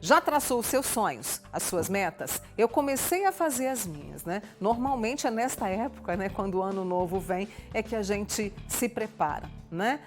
Já traçou os seus sonhos, as suas metas? Eu comecei a fazer as minhas, né? Normalmente é nesta época, né, quando o ano novo vem, é que a gente se prepara, né?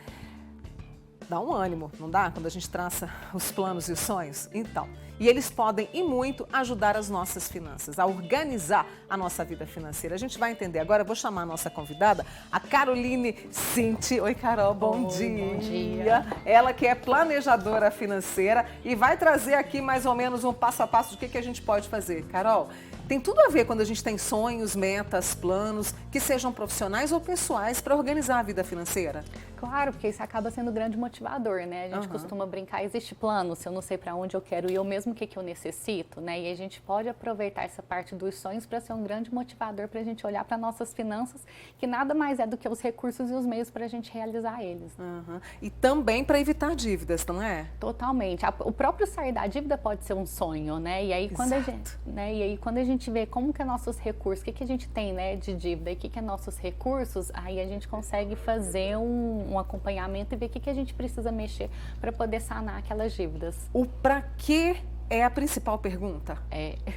Dá um ânimo, não dá? Quando a gente traça os planos e os sonhos? Então, e eles podem e muito ajudar as nossas finanças, a organizar a nossa vida financeira. A gente vai entender agora, eu vou chamar a nossa convidada, a Caroline Cinti. Oi, Carol, bom dia. Bom dia. Ela que é planejadora financeira e vai trazer aqui mais ou menos um passo a passo do que a gente pode fazer. Carol, tem tudo a ver quando a gente tem sonhos, metas, planos, que sejam profissionais ou pessoais para organizar a vida financeira? Claro, porque isso acaba sendo um grande motivador, né? A gente costuma brincar, existe plano, se eu não sei para onde eu quero ir, eu mesmo o que eu necessito, né? E a gente pode aproveitar essa parte dos sonhos para ser um grande motivador para a gente olhar para nossas finanças, que nada mais é do que os recursos e os meios para a gente realizar eles. E também para evitar dívidas, não é? Totalmente. O próprio sair da dívida pode ser um sonho, né? E aí quando quando a gente vê como que é nossos recursos, o que a gente tem, né, de dívida e o que é nossos recursos, aí a gente consegue fazer um acompanhamento e ver o que a gente precisa mexer para poder sanar aquelas dívidas. O para quê é a principal pergunta?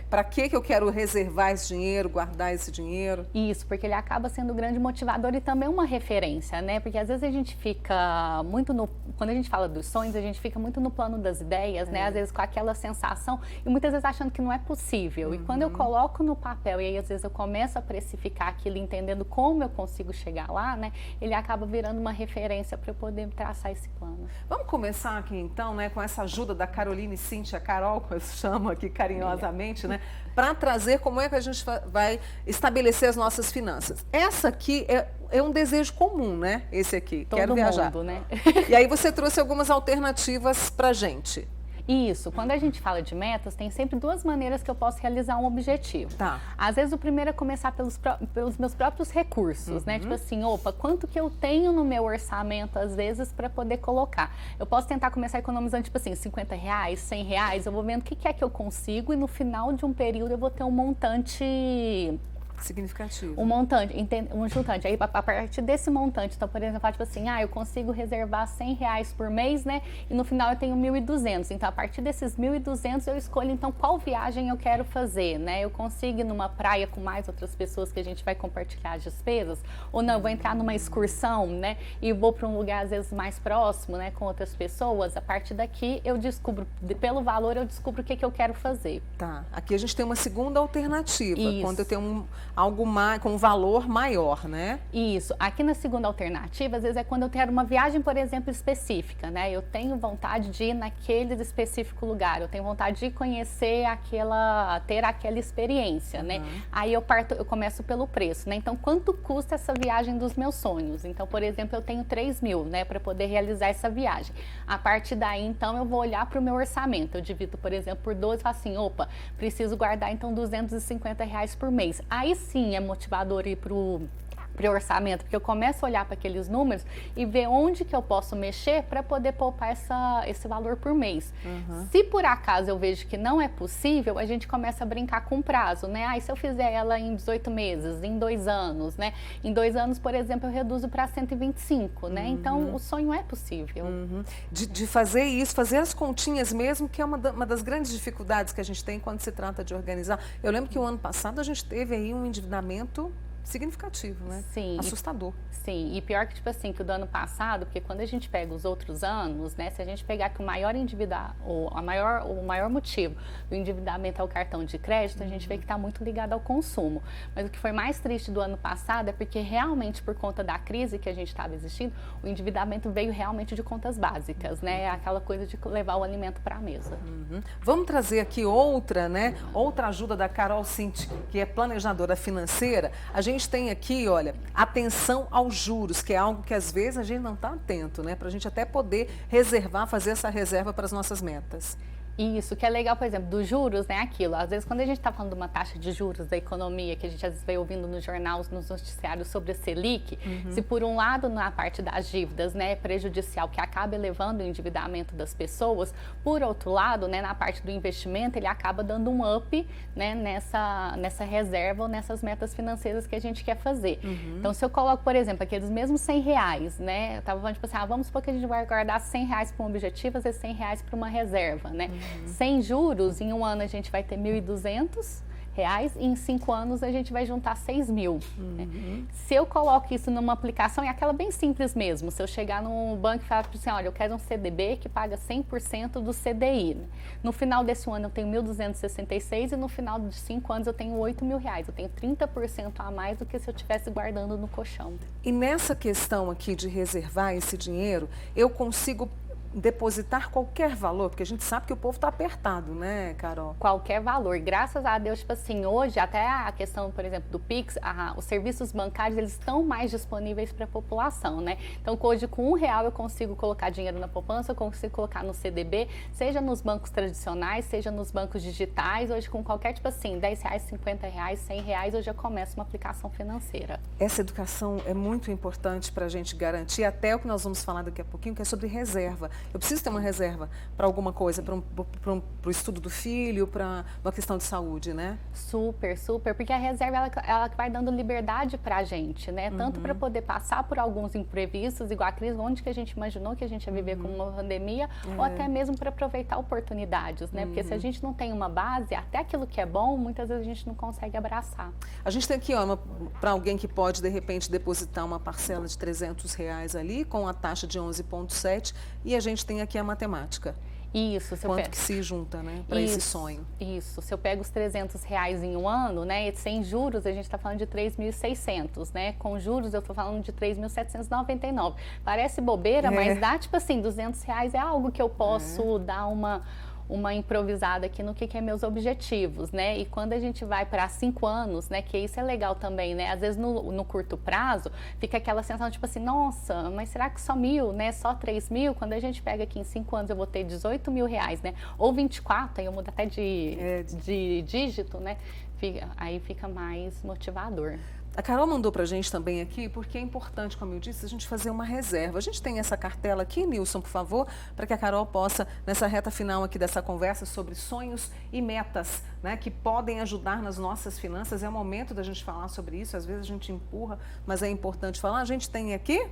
Para que eu quero reservar esse dinheiro, guardar esse dinheiro? Isso, porque ele acaba sendo um grande motivador e também uma referência, né? Porque às vezes a gente fica muito quando a gente fala dos sonhos, a gente fica muito no plano das ideias, né? Às vezes com aquela sensação e muitas vezes achando que não é possível. E quando eu coloco no papel e aí às vezes eu começo a precificar aquilo, entendendo como eu consigo chegar lá, né? Ele acaba virando uma referência para eu poder traçar esse plano. Vamos começar aqui então, né? Com essa ajuda da Caroline Cinti, a Carol, eu chamo aqui carinhosamente, né? Para trazer como é que a gente vai estabelecer as nossas finanças. Essa aqui é um desejo comum, né? Esse aqui, quero viajar. Todo mundo, né? E aí você trouxe algumas alternativas para gente. Isso, quando a gente fala de metas, tem sempre duas maneiras que eu posso realizar um objetivo. Tá. Às vezes o primeiro é começar pelos meus próprios recursos, né? Tipo assim, opa, quanto que eu tenho no meu orçamento, às vezes, para poder colocar. Eu posso tentar começar economizando, tipo assim, R$50, R$100, eu vou vendo o que é que eu consigo e no final de um período eu vou ter um montante significativo. Um montante, um juntante. Aí, a partir desse montante, então, por exemplo, eu falo, tipo assim, eu consigo reservar R$100 por mês, né? E no final eu tenho 1.200. Então, a partir desses 1.200, eu escolho, então, qual viagem eu quero fazer, né? Eu consigo ir numa praia com mais outras pessoas que a gente vai compartilhar as despesas? Ou não, eu vou entrar numa excursão, né? E vou para um lugar, às vezes, mais próximo, né? Com outras pessoas. A partir daqui, eu descubro, pelo valor, eu descubro o que eu quero fazer. Tá. Aqui a gente tem uma segunda alternativa. Isso. Quando eu tenho algo com um valor maior, né? Isso. Aqui na segunda alternativa, às vezes é quando eu quero uma viagem, por exemplo, específica, né? Eu tenho vontade de ir naquele específico lugar, eu tenho vontade de conhecer ter aquela experiência, né? Aí eu começo pelo preço, né? Então, quanto custa essa viagem dos meus sonhos? Então, por exemplo, eu tenho 3.000, né? Para poder realizar essa viagem. A partir daí, então, eu vou olhar para o meu orçamento. Eu divido, por exemplo, por 12 e falo assim, opa, preciso guardar, então, R$250 por mês. Aí sim é motivador ir pro orçamento, porque eu começo a olhar para aqueles números e ver onde que eu posso mexer para poder poupar esse valor por mês. Se por acaso eu vejo que não é possível, a gente começa a brincar com prazo, né? E se eu fizer ela em 18 meses, em 2 anos, né? Em 2 anos, por exemplo, eu reduzo para 125, né? Então, o sonho é possível. De fazer isso, fazer as continhas mesmo, que é uma das grandes dificuldades que a gente tem quando se trata de organizar. Eu lembro que o ano passado a gente teve aí um endividamento significativo, né? Sim. Assustador. Sim, e pior que, tipo assim, que o do ano passado, porque quando a gente pega os outros anos, né, se a gente pegar que o maior motivo do endividamento é o cartão de crédito, a gente vê que está muito ligado ao consumo. Mas o que foi mais triste do ano passado é porque realmente, por conta da crise que a gente estava existindo, o endividamento veio realmente de contas básicas, né? Aquela coisa de levar o alimento para a mesa. Vamos trazer aqui outra, né? Outra ajuda da Carol Cinti, que é planejadora financeira. A gente tem aqui, olha, atenção aos juros, que é algo que às vezes a gente não está atento, né? Para a gente até poder reservar, fazer essa reserva para as nossas metas. Isso, que é legal, por exemplo, dos juros, né, aquilo. Às vezes, quando a gente está falando de uma taxa de juros da economia, que a gente às vezes vai ouvindo no jornal, nos noticiários sobre a Selic, se por um lado, na parte das dívidas, né, é prejudicial, que acaba elevando o endividamento das pessoas, por outro lado, né, na parte do investimento, ele acaba dando um up, né, nessa reserva ou nessas metas financeiras que a gente quer fazer. Então, se eu coloco, por exemplo, aqueles mesmos R$100, né, eu estava falando, tipo assim, vamos supor que a gente vai guardar R$100 para um objetivo, às vezes R$100 para uma reserva, né? Sem juros, em um ano a gente vai ter R$1.200, e em 5 anos a gente vai juntar 6 mil. Né? Se eu coloco isso numa aplicação, é aquela bem simples mesmo, se eu chegar no banco e falar assim, olha, eu quero um CDB que paga 100% do CDI. Né? No final desse ano eu tenho 1.266 e no final de 5 anos eu tenho R$8.000. Eu tenho 30% a mais do que se eu estivesse guardando no colchão. E nessa questão aqui de reservar esse dinheiro, eu consigo depositar qualquer valor, porque a gente sabe que o povo está apertado, né, Carol? Qualquer valor. Graças a Deus, tipo assim, hoje até a questão, por exemplo, do Pix, os serviços bancários, eles estão mais disponíveis para a população, né? Então, hoje com R$1 eu consigo colocar dinheiro na poupança, eu consigo colocar no CDB, seja nos bancos tradicionais, seja nos bancos digitais, hoje com qualquer, tipo assim, R$10, R$50, R$100, hoje eu começo uma aplicação financeira. Essa educação é muito importante para a gente garantir, até o que nós vamos falar daqui a pouquinho, que é sobre reserva. Eu preciso ter uma reserva para alguma coisa, para o estudo do filho, para uma questão de saúde, né? Super, super, porque a reserva ela vai dando liberdade para a gente, né? Tanto para poder passar por alguns imprevistos, igual a crise, onde que a gente imaginou que a gente ia viver com uma pandemia, ou até mesmo para aproveitar oportunidades, né? Porque se a gente não tem uma base, até aquilo que é bom, muitas vezes a gente não consegue abraçar. A gente tem aqui, ó, para alguém que pode, de repente, depositar uma parcela de R$300 ali, com a taxa de 11,7, e a gente tem aqui a matemática. Isso. Quanto que se junta, né, para esse sonho? Isso. Se eu pego os R$300 em um ano, né, sem juros, a gente está falando de 3.600, né? Com juros, eu estou falando de 3.799. Parece bobeira, mas dá, tipo assim, R$200 é algo que eu posso dar uma improvisada aqui no que é meus objetivos, né? E quando a gente vai para 5 anos, né? Que isso é legal também, né? Às vezes no curto prazo fica aquela sensação tipo assim, nossa, mas será que só 1.000, né? Só 3.000? Quando a gente pega aqui em 5 anos eu vou ter R$18.000, né? Ou 24, aí eu mudo até de dígito, né? Aí fica mais motivador. A Carol mandou para a gente também aqui, porque é importante, como eu disse, a gente fazer uma reserva. A gente tem essa cartela aqui, Nilson, por favor, para que a Carol possa, nessa reta final aqui dessa conversa sobre sonhos e metas, né, que podem ajudar nas nossas finanças. É o momento da gente falar sobre isso, às vezes a gente empurra, mas é importante falar. A gente tem aqui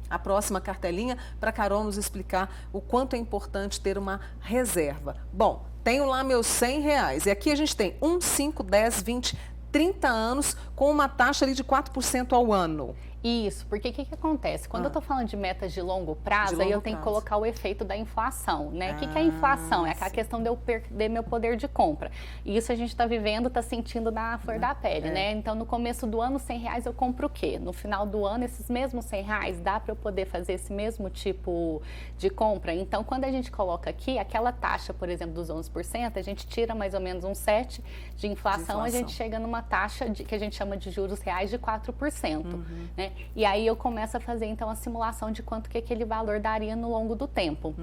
a próxima cartelinha para a Carol nos explicar o quanto é importante ter uma reserva. Bom, tenho lá meus R$100 e aqui a gente tem 1, 5, 10, 20, 30 anos com uma taxa ali de 4% ao ano. Isso, porque o que acontece? Quando eu estou falando de metas de longo prazo, aí eu tenho que colocar o efeito da inflação, né? O que é a inflação? É aquela questão de eu perder meu poder de compra. E isso a gente está vivendo, está sentindo na flor da pele, né? Então, no começo do ano, R$100 eu compro o quê? No final do ano, esses mesmos R$100, dá para eu poder fazer esse mesmo tipo de compra? Então, quando a gente coloca aqui, aquela taxa, por exemplo, dos 11%, a gente tira mais ou menos um 7% de inflação, a gente chega numa taxa que a gente chama de juros reais de 4%, né? E aí eu começo a fazer, então, a simulação de quanto que aquele valor daria no longo do tempo.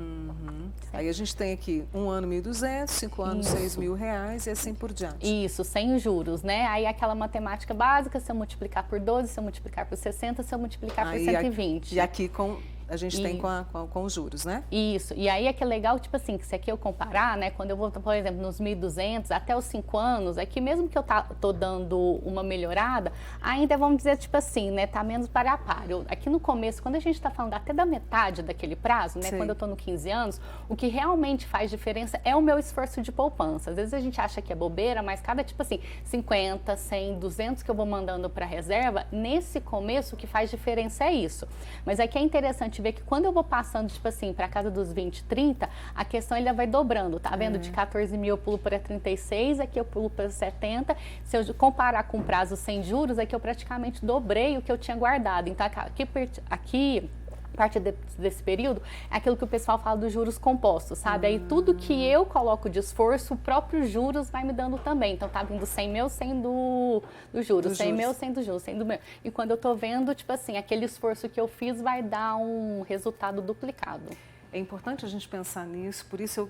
Aí a gente tem aqui 1 ano R$1.200, 5 anos R$6.000 e assim por diante. Isso, sem os juros, né? Aí aquela matemática básica, se eu multiplicar por 12, se eu multiplicar por 60, se eu multiplicar por 120. E aqui a gente tem com os juros, né? Isso. E aí é que é legal, tipo assim, que se aqui eu comparar, né? Quando eu vou, por exemplo, nos 1.200 até os 5 anos, aqui mesmo que eu tô dando uma melhorada, ainda vamos dizer, tipo assim, né? Tá menos para a par. Aqui no começo, quando a gente tá falando até da metade daquele prazo, né? Quando eu tô no 15 anos, o que realmente faz diferença é o meu esforço de poupança. Às vezes a gente acha que é bobeira, mas cada, tipo assim, 50, 100, 200 que eu vou mandando para reserva, nesse começo o que faz diferença é isso. Mas aqui é interessante ver que quando eu vou passando, tipo assim, para casa dos 20, 30, a questão ainda vai dobrando, tá vendo? De 14.000 eu pulo para 36, aqui eu pulo para 70. Se eu comparar com prazo sem juros, aqui eu praticamente dobrei o que eu tinha guardado. Então, aqui parte desse período é aquilo que o pessoal fala dos juros compostos, sabe? Aí tudo que eu coloco de esforço, o próprio juros vai me dando também. Então tá vindo 100 meu, 100 do juros, 100 meu, 100 do juros, 100 do meu. E quando eu tô vendo, tipo assim, aquele esforço que eu fiz vai dar um resultado duplicado. É importante a gente pensar nisso, por isso eu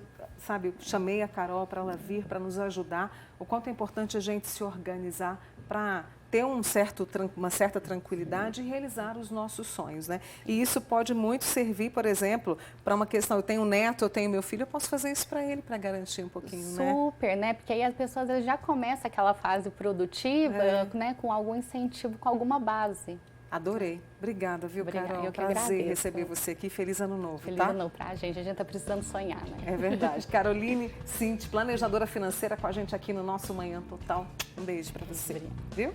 chamei a Carol para ela vir, para nos ajudar, o quanto é importante a gente se organizar para ter uma certa tranquilidade e realizar os nossos sonhos, né? E isso pode muito servir, por exemplo, para uma questão, eu tenho um neto, eu tenho meu filho, eu posso fazer isso para ele, para garantir um pouquinho, né? Super, né? Porque aí as pessoas já começam aquela fase produtiva, né? Com algum incentivo, com alguma base. Adorei. Obrigada, viu, Carol? Eu que Prazer agradeço. receber você aqui. Feliz ano novo, Feliz tá? ano novo pra gente. A gente tá precisando sonhar, né? É verdade. Caroline Cinti, planejadora financeira, com a gente aqui no nosso Manhã Total. Um beijo pra você. Viu?